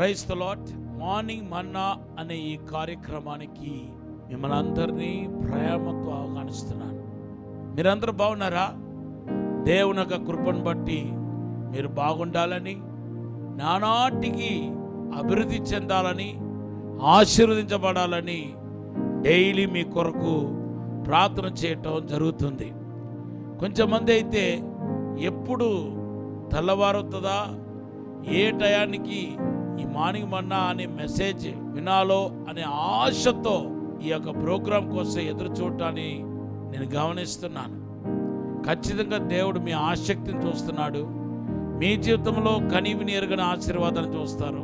Praise the lord. Morning manna అనే ఈ కార్యక్రమానికి మిమ్మల్ని అందరినీ ప్రేమతో ఆహ్వానిస్తున్నాను. మీరందరూ బాగున్నారా? దేవుని యొక్క కృపను బట్టి మీరు బాగుండాలని, నానాటికి అభివృద్ధి చెందాలని, ఆశీర్వదించబడాలని డైలీ మీ కొరకు ప్రార్థన చేయటం జరుగుతుంది. కొంచెంమంది అయితే ఎప్పుడు తెల్లవారుతుందా, ఏ టయానికి ఈ మార్నింగ్ మన్నా అనే మెసేజ్ వినాలో అనే ఆశతో ఈ యొక్క ప్రోగ్రాం కోసం ఎదురు చూడటాన్ని నేను గమనిస్తున్నాను. ఖచ్చితంగా దేవుడు మీ ఆసక్తిని చూస్తున్నాడు. మీ జీవితంలో కనీవిని ఎరుగని ఆశీర్వాదాన్ని చూస్తారు.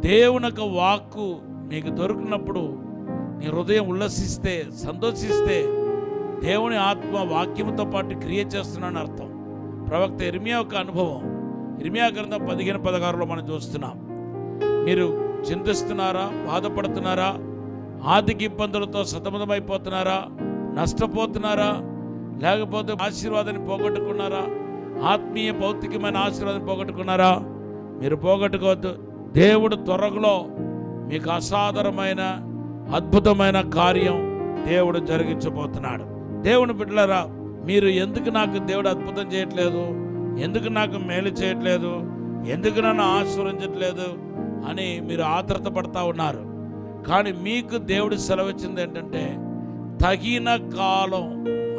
దేవుని యొక్క వాక్కు మీకు దొరికినప్పుడు నీ హృదయం ఉల్లసిస్తే, సంతోషిస్తే దేవుని ఆత్మ వాక్యంతో పాటు క్రియ చేస్తున్నాడని అర్థం. ప్రవక్త ఇర్మియా యొక్క అనుభవం ఇర్మియా గ్రంథం 15:16 మనం చూస్తున్నాం. మీరు చింతిస్తున్నారా, బాధపడుతున్నారా, ఆర్థిక ఇబ్బందులతో సతమతమైపోతున్నారా, నష్టపోతున్నారా, లేకపోతే ఆశీర్వాదాన్ని పోగొట్టుకున్నారా, ఆత్మీయ భౌతికమైన ఆశీర్వాదాన్ని పోగొట్టుకున్నారా? మీరు పోగొట్టుకోవద్దు. దేవుడు త్వరలో మీకు అసాధారణమైన అద్భుతమైన కార్యం దేవుడు జరిగించబోతున్నాడు. దేవుని బిడ్డలారా, మీరు ఎందుకు నాకు దేవుడు అద్భుతం చేయట్లేదు, ఎందుకు నాకు మేలు చేయట్లేదు, ఎందుకు నన్ను ఆశీర్వదించట్లేదు అని మీరు ఆత్రత పడతా ఉన్నారు. కానీ మీకు దేవుడు సెలవిచ్చింది ఏంటంటే, తగిన కాలం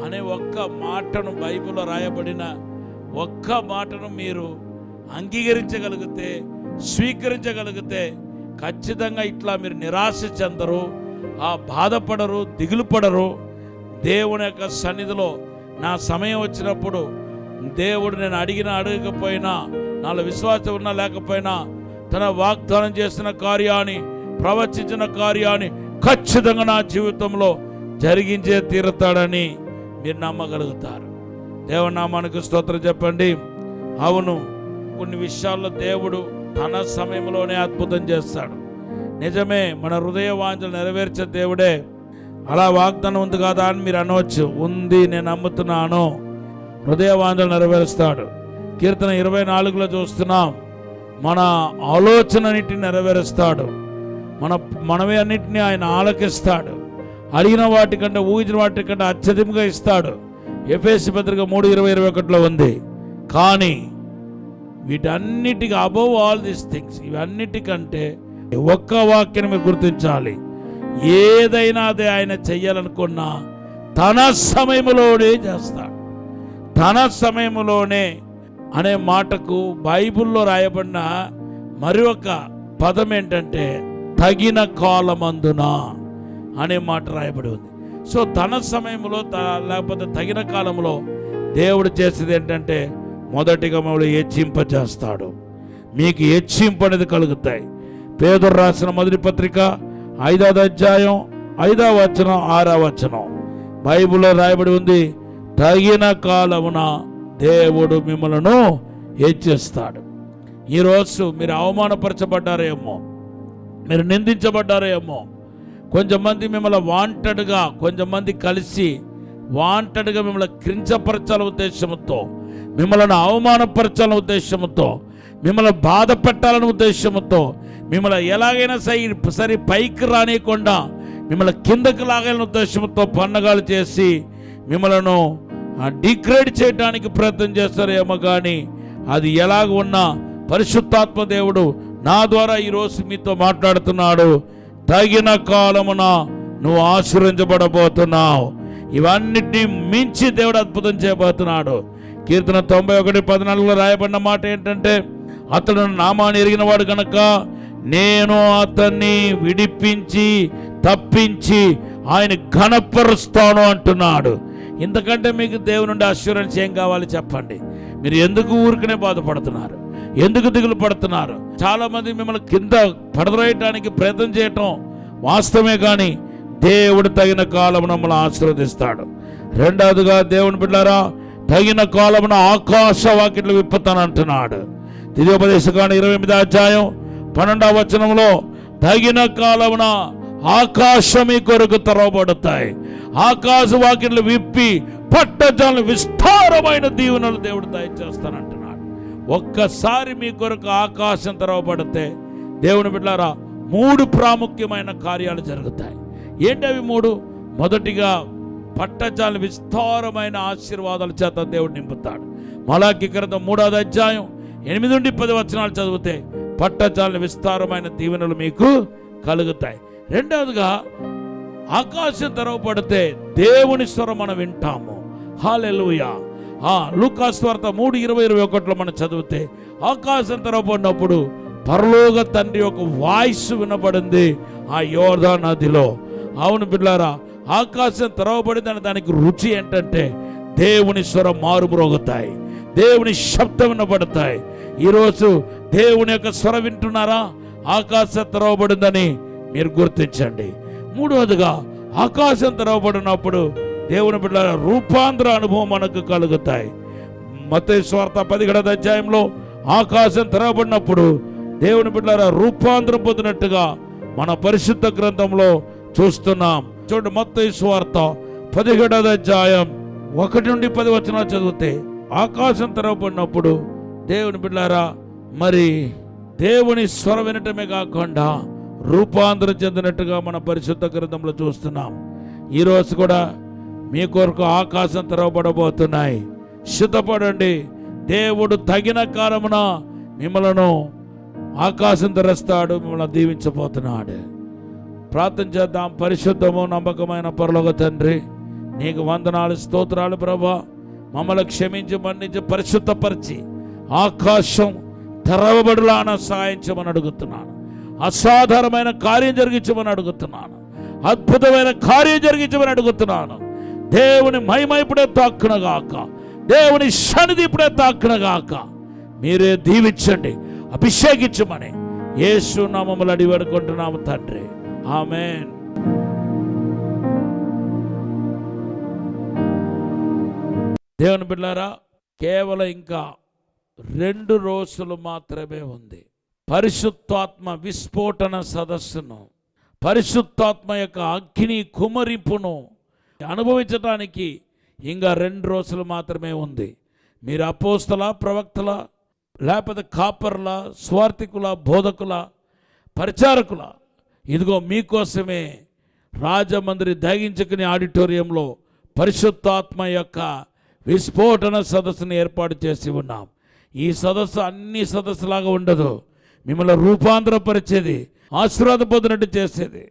అనే ఒక్క మాటను, బైబిల్లో రాయబడిన ఒక్క మాటను మీరు అంగీకరించగలిగితే, స్వీకరించగలిగితే ఖచ్చితంగా ఇట్లా మీరు నిరాశ చెందరు, బాధపడరు, దిగులు పడరు. దేవుని యొక్క సన్నిధిలో నా సమయం వచ్చినప్పుడు దేవుడు నేను అడగకపోయినా, నాలో విశ్వాసం ఉన్నా లేకపోయినా, తన వాగ్దానం చేసిన కార్యాన్ని, ప్రవచించిన కార్యాన్ని ఖచ్చితంగా నా జీవితంలో జరిగించే తీరుతాడని మీరు నమ్మగలుగుతారు. దేవుని నామానికి స్తోత్రం చెప్పండి. అవును, కొన్ని విషయాల్లో దేవుడు తన సమయంలోనే అద్భుతం చేస్తాడు. నిజమే, మన హృదయ వాంఛలు నెరవేర్చే దేవుడే. అలా వాగ్దానం ఉంది కదా అని మీరు అనవచ్చు. ఉంది, నేను నమ్ముతున్నాను. హృదయ వాంఛలు నెరవేరుస్తాడు. కీర్తన 24లో చూస్తున్నాం, మన ఆలోచనన్నిటిని నెరవేరుస్తాడు. మనమే అన్నిటినీ ఆయన ఆలకిస్తాడు. అడిగిన వాటికంటే, ఊహించిన వాటికంటే అత్యధికంగా ఇస్తాడు. ఎఫెసీ పత్రిక 3:20-21లో ఉంది. కానీ వీటన్నిటికీ అబోవ్ ఆల్ దీస్ థింగ్స్, ఇవన్నిటికంటే ఒక్క వాక్యాన్ని మీరు గుర్తించాలి. ఏదైనా అదే ఆయన చెయ్యాలనుకున్నా తన సమయంలోనే చేస్తాడు. తన సమయంలోనే అనే మాటకు బైబిల్లో రాయబడిన మరి ఒక పదం ఏంటంటే, తగిన కాలమందున అనే మాట రాయబడి ఉంది. సో తన సమయంలో, లేకపోతే తగిన కాలంలో దేవుడు చేసేది ఏంటంటే, మొదటిగా మమ్మల్ని హెచ్చింపజేస్తాడు. మీకు హెచ్చింపు అనేది కలుగుతాయి. పేతురు రాసిన మొదటి పత్రిక 5వ అధ్యాయం 5వ వచనం 6వ వచనం బైబిల్లో రాయబడి ఉంది, తగిన కాలమున దేవుడు మిమ్మల్ని హెచ్చిస్తాడు. ఈరోజు మీరు అవమానపరచబడ్డారేమో, మీరు నిందించబడ్డారేమో, కొంచెంమంది మిమ్మల్ని వాంటెడ్గా, కొంచెంమంది కలిసి వాంటెడ్గా మిమ్మల్ని కించపరచాల ఉద్దేశంతో, మిమ్మల్ని అవమానపరచాలనే ఉద్దేశంతో, మిమ్మల్ని బాధ పెట్టాలనే ఉద్దేశంతో, మిమ్మల్ని ఎలాగైనా సరి పైకి రానియకుండా మిమ్మల్ని కిందకి లాగాలనే ఉద్దేశంతో పండగలు చేసి మిమ్మల్ని డిగ్రేడ్ చేయడానికి ప్రయత్నం చేస్తారేమో. కానీ అది ఎలాగ ఉన్నా పరిశుద్ధాత్మ దేవుడు నా ద్వారా ఈరోజు మీతో మాట్లాడుతున్నాడు. తగిన కాలమున నువ్వు ఆశీర్వదించబడబోతున్నావు. ఇవన్నిటినీ మించి దేవుడు అద్భుతం చేయబోతున్నాడు. కీర్తన 91:14లో రాయబడిన మాట ఏంటంటే, అతడు నామాన్ని ఎరిగిన వాడు కనుక నేను అతన్ని విడిపించి తప్పించి ఆయన ఘనపరుస్తాను అంటున్నాడు. ఇంతకంటే మీకు దేవుని నుండి అష్యూరెన్స్ ఏం కావాలి చెప్పండి? మీరు ఎందుకు ఊరికనే బాధపడుతున్నారు? ఎందుకు దిగులు పడుతున్నారు? చాలామంది మిమ్మల్ని కింద పడద్రోయటానికి ప్రయత్నం చేయటం వాస్తవమే, కానీ దేవుడు తగిన కాలమున మమ్మల్ని ఆశీర్వదిస్తాడు. రెండవదిగా దేవుని బిడ్డలారా, తగిన కాలమున ఆకాశ వాకిట్లు విప్పుతానంటున్నాడు. ద్వితీయోపదేశకాండం 28వ అధ్యాయం 12వ వచనంలో, తగిన కాలమున ఆకాశం మీ కొరకు తెరవబడతాయి, ఆకాశ వాకిట్లు విప్పి పట్టజాలను విస్తారమైన దీవెనలు దేవుడు దయచేస్తానంటున్నాడు. ఒక్కసారి మీ కొరకు ఆకాశం తెరవబడితే దేవుని బిడ్డలారా 3 ప్రాముఖ్యమైన కార్యాలు జరుగుతాయి. ఏంటవి 3? మొదటిగా పట్టజాల విస్తారమైన ఆశీర్వాదాల చేత దేవుడు నింపుతాడు. మలాకి గ్రంథం 3వ అధ్యాయం 8 నుండి 10 వచనాలు చదివితే పట్టజాల విస్తారమైన దీవెనలు మీకు కలుగుతాయి. రెండవదిగా ఆకాశం తెరవబడితే దేవుని స్వరం మనం వింటాము. హల్లెలూయా. లూకాసు వార్త 3:20-21 మనం చదివితే ఆకాశం తెరవబడినప్పుడు పరలోక తండ్రి యొక్క వాయిస్ వినబడింది ఆ యోర్దాను నదిలో. అవును బిడ్డలారా, ఆకాశం తెరవబడిందని దానికి రుచి ఏంటంటే దేవుని స్వరం మారుమ్రోగుతాయి, దేవుని శబ్దం వినబడతాయి. ఈరోజు దేవుని యొక్క స్వరం వింటున్నారా? ఆకాశం తెరవబడిందని మీరు గుర్తించండి. మూడవదిగా ఆకాశం తెరవబడినప్పుడు దేవుని బిడ్డల రూపాంతర అనుభవం మనకు కలుగుతాయి. మత్తయి సువార్త 17వ అధ్యాయంలో ఆకాశం తెరవబడినప్పుడు దేవుని బిడ్డల రూపాంతరం పొందినట్టుగా మన పరిశుద్ధ గ్రంథంలో చూస్తున్నాం. చూడండి, మత్తయి సువార్త 17వ అధ్యాయం 1 నుండి 10 వచనాలు చదివితే ఆకాశం తెరవబడినప్పుడు దేవుని బిడ్డలారా మరి దేవుని స్వరం వినటమే కాకుండా రూపాంతరం చెందినట్టుగా మన పరిశుద్ధ గ్రంథంలో చూస్తున్నాం. ఈరోజు కూడా మీ కొరకు ఆకాశం తెరవబడబోతున్నాయి. సిద్ధపడండి. దేవుడు తగిన కాలమున మిమ్మలను ఆకాశం తెరుస్తాడు, మిమ్మల్ని దీవించబోతున్నాడు. ప్రార్థన చేద్దాం. పరిశుద్ధము నమ్మకమైన పరలోక తండ్రి, నీకు వందనాలు, స్తోత్రాలు ప్రభా. మమ్మల్ని క్షమించి మన్నించి పరిశుద్ధపరిచి ఆకాశం తెరవబడులాన సహాయం చేయమని అడుగుతున్నాను. అసాధారణమైన కార్యం జరిగించమని అడుగుతున్నాను. అద్భుతమైన కార్యం జరిగించమని అడుగుతున్నాను. దేవుని మహిమ ఇప్పుడే తాక్కునగాక, దేవుని సన్నిధి ఇప్పుడే తాక్కునగాక. మీరే దీవించండి, అభిషేకించమని యేసు నామములో అడిగి వేడుకుంటున్నాము తండ్రి. ఆమేన్. దేవుని బిడ్డలారా, కేవలం ఇంకా 2 రోజులు మాత్రమే ఉంది. పరిశుద్ధాత్మ విస్ఫోటన సదస్సును, పరిశుద్ధాత్మ యొక్క అగ్ని కుమరింపును అనుభవించడానికి ఇంకా 2 రోజులు మాత్రమే ఉంది. మీరు అపోస్తల, ప్రవక్తల, లేకపోతే కాపర్ల, స్వార్థికుల, బోధకుల, పరిచారకుల, ఇదిగో మీకోసమే రాజమందిరి దగించుకుని ఆడిటోరియంలో పరిశుద్ధాత్మ యొక్క విస్ఫోటన సదస్సును ఏర్పాటు చేసి ఉన్నాం. ఈ సదస్సు అన్ని సదస్సులాగా ఉండదు. మిమ్మల్ని రూపాంతరపరిచేది, ఆశీర్వాద పొందినట్టు చేసేది.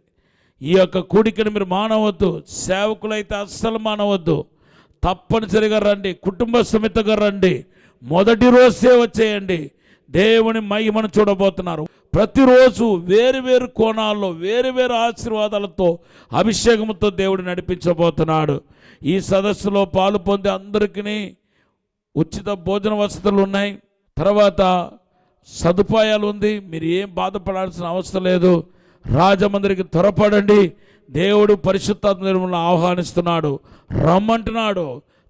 ఈ యొక్క కూడికను మీరు మానవద్దు. సేవకులైతే అస్సలు మానవద్దు. తప్పనిసరిగా రండి, కుటుంబ సమేతంగా రండి. మొదటి రోజు సేవ చేయండి. దేవుని మహిమను చూడబోతున్నారు. ప్రతిరోజు వేరు వేరు కోణాల్లో వేరు వేరు ఆశీర్వాదాలతో అభిషేకంతో దేవుడు నడిపించబోతున్నాడు. ఈ సదస్సులో పాలు పొందే అందరికీ ఉచిత భోజన వసతులు ఉన్నాయి. తర్వాత సదుపాయాలు ఉంది. మీరు ఏం బాధపడాల్సిన అవసరం లేదు. రాజమందిరికి త్వరపడండి. దేవుడు పరిశుద్ధాత్మ నిర్మలను ఆహ్వానిస్తున్నాడు, రమ్మంటున్నాడు.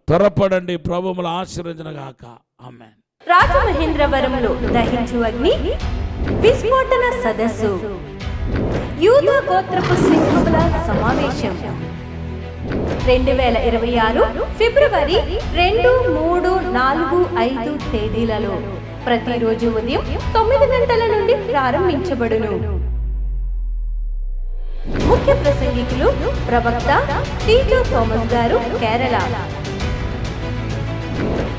త్వరపడండి. ప్రభు మిమ్మల్ని ఆశీర్వదించుగాక. ఆమేన్. రాజమహేంద్రవరంలో దహించు అగ్ని విస్ఫోటన సదస్సు, యూదా గోత్రపు సింహముల సమావేశం 2026 ఫిబ్రవరి 2, 3, 4, 5 తేదీలలో ప్రతిరోజు ఉదయం 9 గంటల నుండి ప్రారంభించబడును. ముఖ్య ప్రసంగికులు ప్రవక్త టీజో థామస్ గారు కేరళ,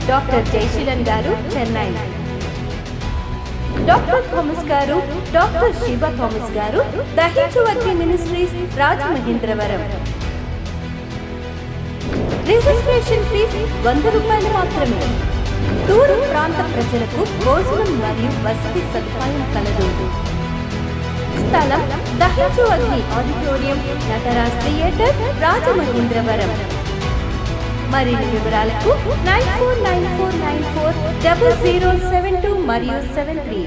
డాక్టర్ జయశీలన్ గారు చెన్నై, డాక్టర్ థామస్ గారు, డాక్టర్ శివ థామస్ గారు దహించు అగ్ని మినిస్ట్రీస్ రాజమహేంద్రవరం. రిజిస్ట్రేషన్ ఫీజు 100 రూపాయలు మాత్రమే. దూర ప్రాంత ప్రజలకు భోజనం మరియు వసతి సదుపాయం కలదు. స్థలం దహించు అగ్ని ఆడిటోరియం, నటరాజ్ థియేటర్, రాజమహేంద్రవరం. మరిన్ని వివరాలకు 9494940072 మరియు 73